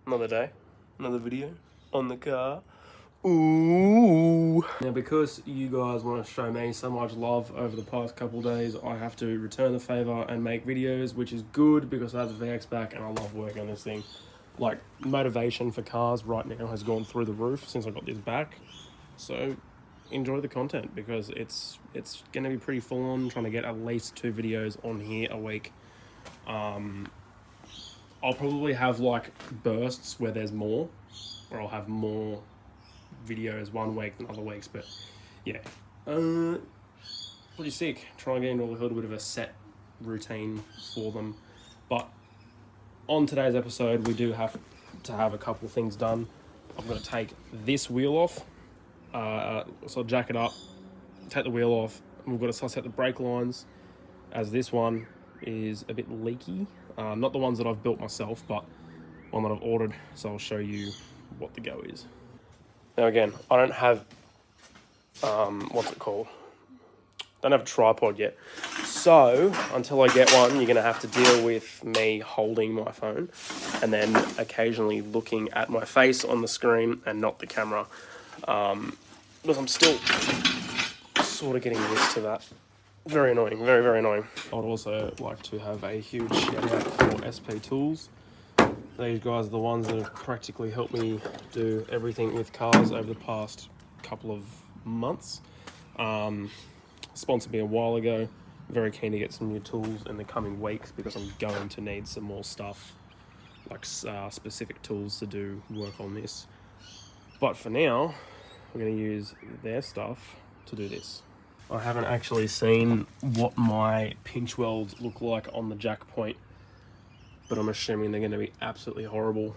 Another day, another video on the car. Ooh. Now, because you guys want to show me so much love over the past couple days, I have to return the favor and make videos, which is good because I have the VX back and I love working on this thing. Like, motivation for cars right now has gone through the roof since I got this back. So enjoy the content because it's going to be pretty full on, trying to get at least 2 videos on here a week. I'll probably have like bursts where there's more, or I'll have more videos one week than other weeks, but yeah, pretty sick. Try and get into a little bit of a set routine for them. But on today's episode, we do have to have a couple of things done. I'm going to take this wheel off, so I'll jack it up, take the wheel off, and we've got to suss out the brake lines, as this one is a bit leaky. Not the ones that I've built myself, but one that I've ordered, so I'll show you what the go is. Now again, I don't have, what's it called? Don't have a tripod yet. So, until I get one, you're going to have to deal with me holding my phone and then occasionally looking at my face on the screen and not the camera. Because I'm still sort of getting used to that. Very annoying, very, very annoying. I'd also like to have a huge shout out for SP Tools. These guys are the ones that have practically helped me do everything with cars over the past couple of months. Sponsored me a while ago. Very keen to get some new tools in the coming weeks because I'm going to need some more stuff, like specific tools to do work on this. But for now, we're going to use their stuff to do this. I haven't actually seen what my pinch welds look like on the jack point, but I'm assuming they're going to be absolutely horrible.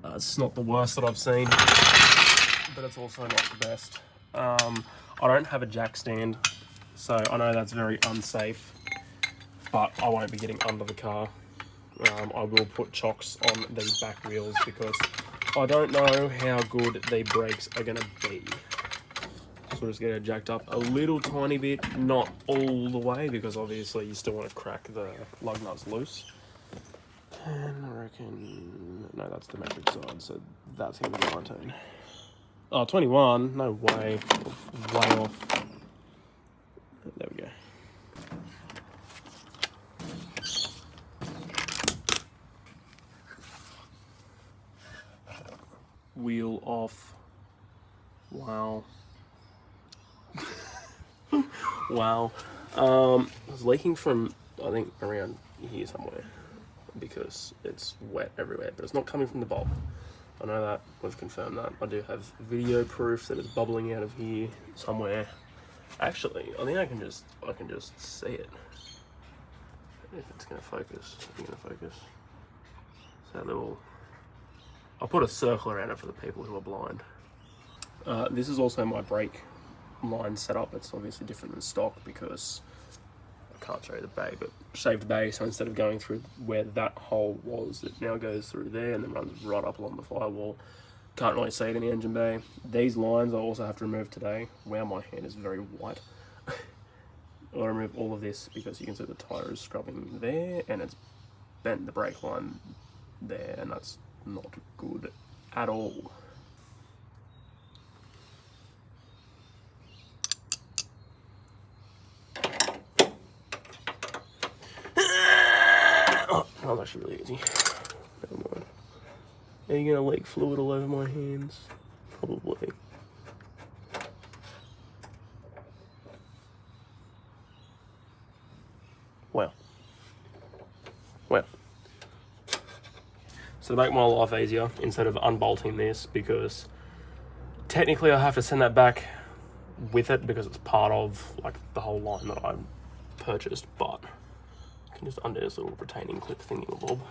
It's not the worst that I've seen, but it's also not the best. I don't have a jack stand, so I know that's very unsafe, but I won't be getting under the car. I will put chocks on these back wheels because I don't know how good the brakes are going to be. So just get it jacked up a little tiny bit, not all the way, because obviously you still want to crack the lug nuts loose. And I reckon, no, that's the metric side, so that's going to be 19. Oh, 21, no way, way off. There we go. Wheel off. Wow. Wow. It was leaking from, I think, around here somewhere because it's wet everywhere, but it's not coming from the bulb. I know that, we've confirmed that. I do have video proof that it's bubbling out of here somewhere. Actually, I think I can just see it. If it's gonna focus, it's gonna focus. So little, I'll put a circle around it for the people who are blind. This is also my brake line setup. It's obviously different than stock because I can't show you the bay, but shaved bay, so instead of going through where that hole was, it now goes through there and then runs right up along the firewall. Can't really see it in the engine bay. These lines I also have to remove today. Wow, my hand is very white. I'll remove all of this because you can see the tyre is scrubbing there and it's bent the brake line there, and that's not good at all. That was actually really easy. Never mind. Are you gonna leak fluid all over my hands? Probably. Well. So to make my life easier, instead of unbolting this, because technically I have to send that back with it because it's part of like the whole line that I purchased, but I can just undo this little retaining clip thingy-bob,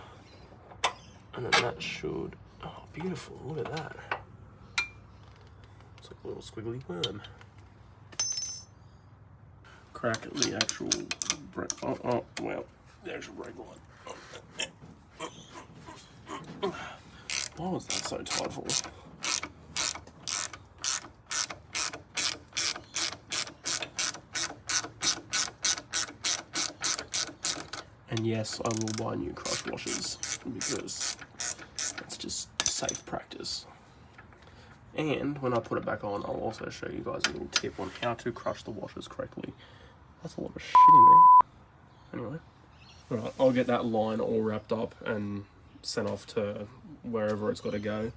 and then that should, oh beautiful, look at that. It's like a little squiggly worm. Crack the actual brake, well, the actual brake line. Why was that so tight for? And yes, I will buy new crush washers because it's just safe practice. And when I put it back on, I'll also show you guys a little tip on how to crush the washers correctly. That's a lot of shit in there. Anyway, alright, I'll get that line all wrapped up and sent off to wherever it's got to go.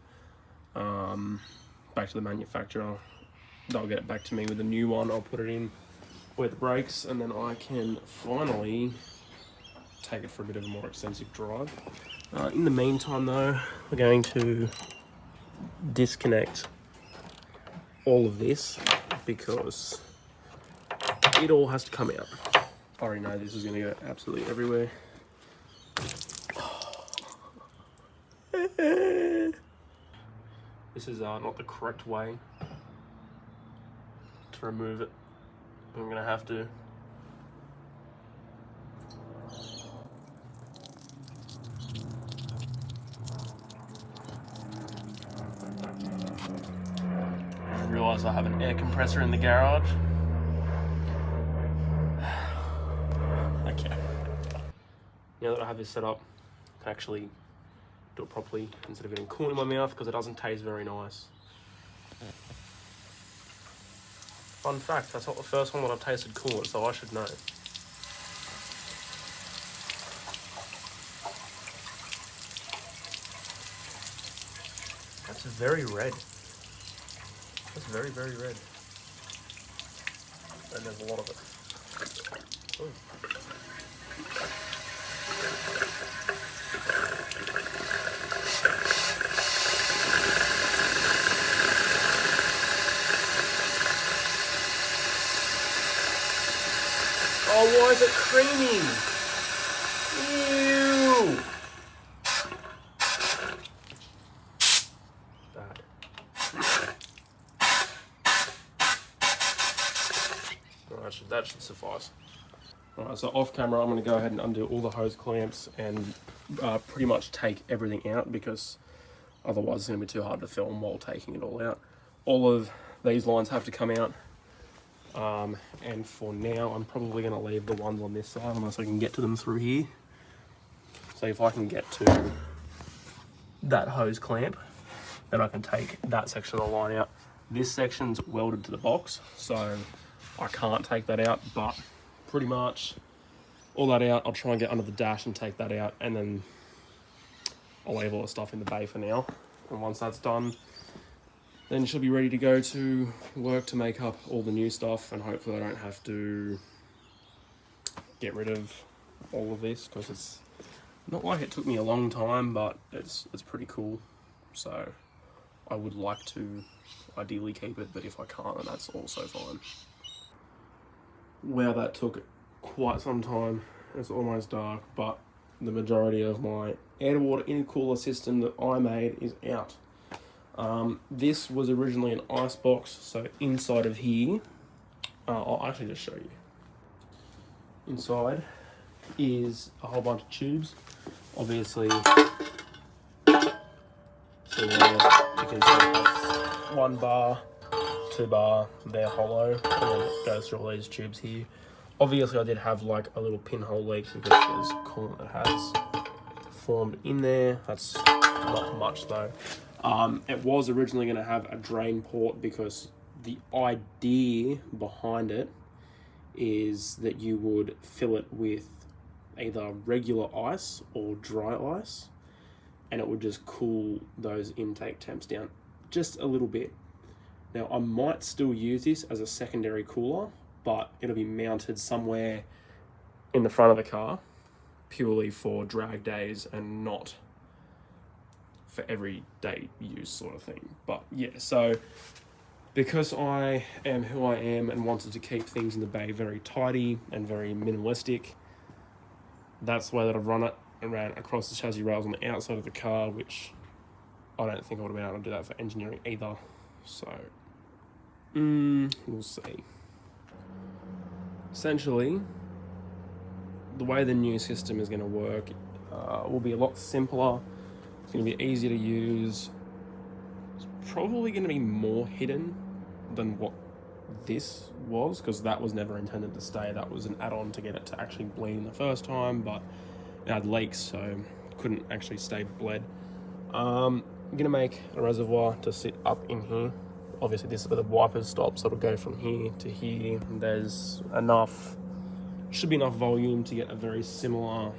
Back to the manufacturer. They'll get it back to me with a new one. I'll put it in where the breaks, and then I can finally take it for a bit of a more extensive drive. In the meantime though, we're going to disconnect all of this because it all has to come out. I already know this is going to go absolutely everywhere. This is not the correct way to remove it. I'm going to have to. I realise I have an air compressor in the garage. Okay. Now that I have this set up, I can actually do it properly instead of getting coolant in my mouth because it doesn't taste very nice. Fun fact, that's not the first one that I've tasted coolant, so I should know. That's very red. That's very, very red. And there's a lot of it. Ooh. Oh, why is it creamy? Ew! Bad. Alright, that should suffice. Alright, so off camera I'm going to go ahead and undo all the hose clamps and pretty much take everything out because otherwise it's going to be too hard to film while taking it all out. All of these lines have to come out. And for now, I'm probably going to leave the ones on this side unless I can get to them through here. So if I can get to that hose clamp, then I can take that section of the line out. This section's welded to the box, so I can't take that out, but pretty much all that out. I'll try and get under the dash and take that out, and then I'll leave all the stuff in the bay for now. And once that's done, then she'll be ready to go to work to make up all the new stuff, and hopefully I don't have to get rid of all of this because it's not like it took me a long time, but it's pretty cool. So I would like to ideally keep it, but if I can't, then that's also fine. Wow, that took quite some time. It's almost dark, but the majority of my air to water intercooler system that I made is out. This was originally an ice box, so inside of here, I'll actually just show you. Inside is a whole bunch of tubes, obviously. So you can see it has 1 bar, 2 bar, they're hollow, and then it goes through all these tubes here. Obviously I did have like a little pinhole leak because there's coolant that has formed in there. That's not much though. It was originally going to have a drain port because the idea behind it is that you would fill it with either regular ice or dry ice, and it would just cool those intake temps down just a little bit. Now I might still use this as a secondary cooler, but it'll be mounted somewhere in the front of the car purely for drag days and not for everyday use sort of thing. But yeah, so because I am who I am and wanted to keep things in the bay very tidy and very minimalistic, that's the way that I've run it. I ran across the chassis rails on the outside of the car, which I don't think I would have been able to do that for engineering either. So we'll see. Essentially, the way the new system is going to work will be a lot simpler. It's going to be easier to use. It's probably going to be more hidden than what this was, because that was never intended to stay. That was an add-on to get it to actually bleed in the first time, but it had leaks, so couldn't actually stay bled. I'm gonna make a reservoir to sit up in here. Obviously this is where the wipers stop, so it'll go from here to here. There's enough, should be enough volume to get a very similar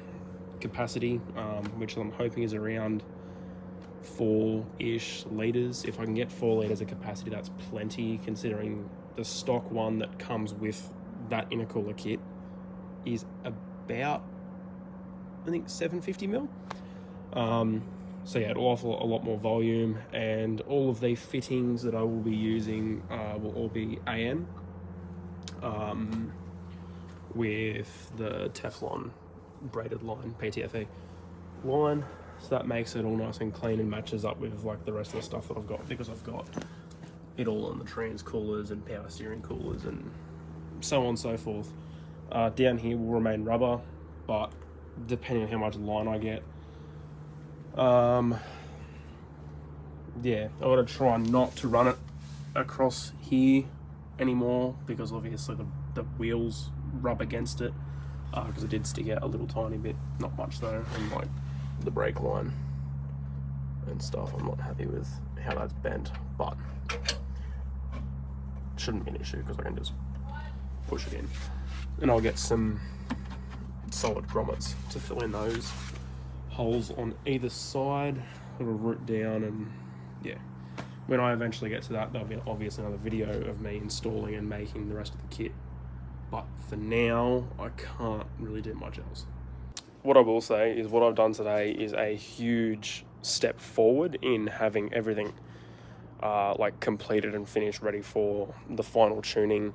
capacity, which I'm hoping is around 4-ish litres. If I can get 4 litres of capacity, that's plenty, considering the stock one that comes with that intercooler kit is about, I think, 750 ml. So yeah, it'll offer a lot more volume, and all of the fittings that I will be using will all be AN with the Teflon braided line, PTFE line. So that makes it all nice and clean and matches up with like the rest of the stuff that I've got, because I've got it all on the trans coolers and power steering coolers and so on and so forth. Down here will remain rubber, but depending on how much line I get, yeah, I gotta try not to run it across here anymore, because obviously the wheels rub against it, because it did stick out a little tiny bit, not much though, and like the brake line and stuff, I'm not happy with how that's bent, but it shouldn't be an issue because I can just push it in, and I'll get some solid grommets to fill in those holes on either side, little root down, and yeah, when I eventually get to that, there'll be obviously another video of me installing and making the rest of the kit, but for now I can't really do much else. What I will say is what I've done today is a huge step forward in having everything like completed and finished, ready for the final tuning.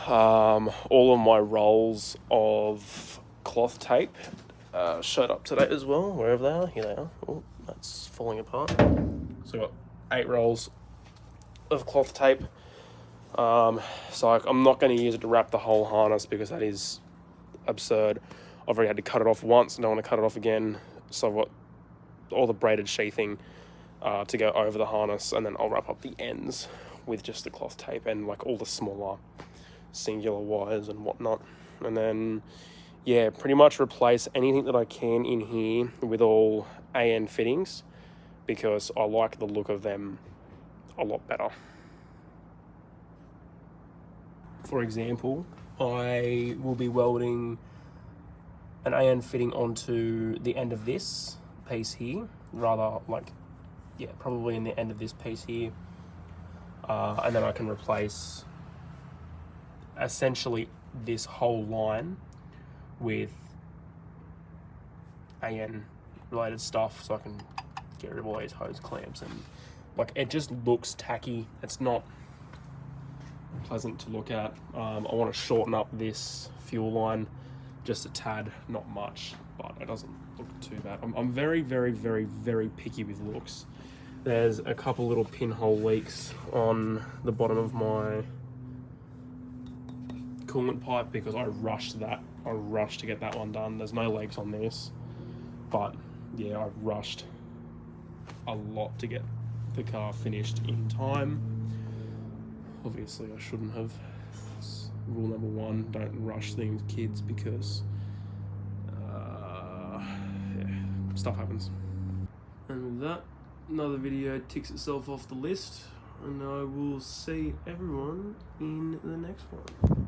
All of my rolls of cloth tape showed up today as well, wherever they are. Here they are. Oh, that's falling apart. So I've got 8 rolls of cloth tape. So I'm not going to use it to wrap the whole harness, because that is absurd. I've already had to cut it off once, I don't want to cut it off again. So I've got all the braided sheathing to go over the harness, and then I'll wrap up the ends with just the cloth tape and like all the smaller singular wires and whatnot. And then yeah, pretty much replace anything that I can in here with all AN fittings, because I like the look of them a lot better. For example, I will be welding an AN fitting onto the end of this piece here, rather like, yeah, probably in the end of this piece here, and then I can replace essentially this whole line with AN related stuff, so I can get rid of all these hose clamps, and like it just looks tacky. It's not pleasant to look at. I want to shorten up this fuel line just a tad, not much, but it doesn't look too bad. I'm very, very, very, very picky with looks. There's a couple little pinhole leaks on the bottom of my coolant pipe because I rushed that. I rushed to get that one done. There's no leaks on this, but yeah, I rushed a lot to get the car finished in time. Obviously I shouldn't have. It's rule number 1, don't rush things, kids, because yeah, stuff happens. And with that, another video ticks itself off the list, and I will see everyone in the next one.